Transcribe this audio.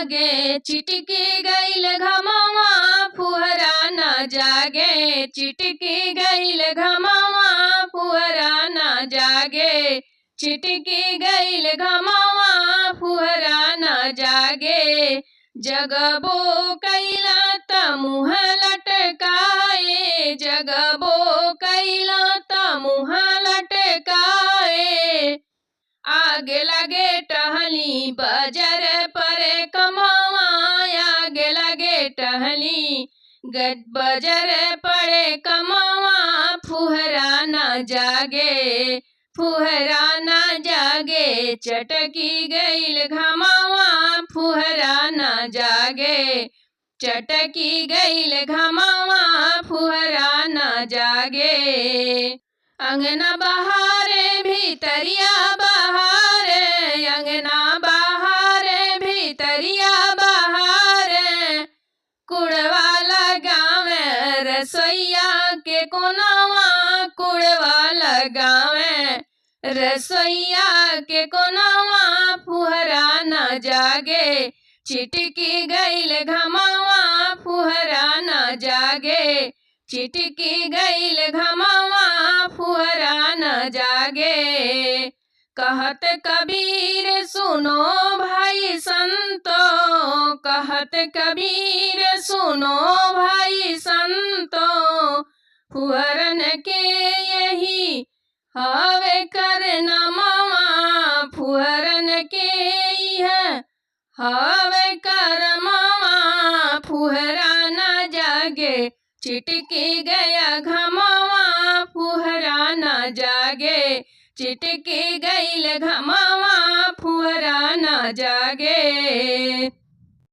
जागे चिटकी गईल घमवा फुहरा न जागे चिटकी गईल घमवा फुहरा न जागे चिटकी गईल घमवा फुहरा न जागे जगबो कैला त मुँह लटकाए जगबो कैला त मुँह लटकाए आगे लगे टहली बजर पर कमावा आगे लगे टहली बजर पड़े कमावा फुहरा न जागे फुहरा न जागे चटकी गईल घमावा फुहरा न जागे चटकी गईल घमावा फुहरा न जागे अंगना बहारे भीतरिया बहारे अंगना बहारे भीतरिया बहारे कुड़वा लगावे रसोईया के कोनावा कुड़वा लगावे रसोईया के कोनावा फुहरा न जागे चिटकी गईल घमावा फुहरा न जागे चिटकी गईल घमावा फुहरा न जागे कहत कबीर सुनो भाई संतो कहत कबीर सुनो भाई संतो फुहरन के यही हवे करनमवा फुहरन के यह हवे करमवा फुहरा न जागे चिटकी गया घमावा फुहरा न जागे चिटकी गईल घमावा फुहरा न जागे।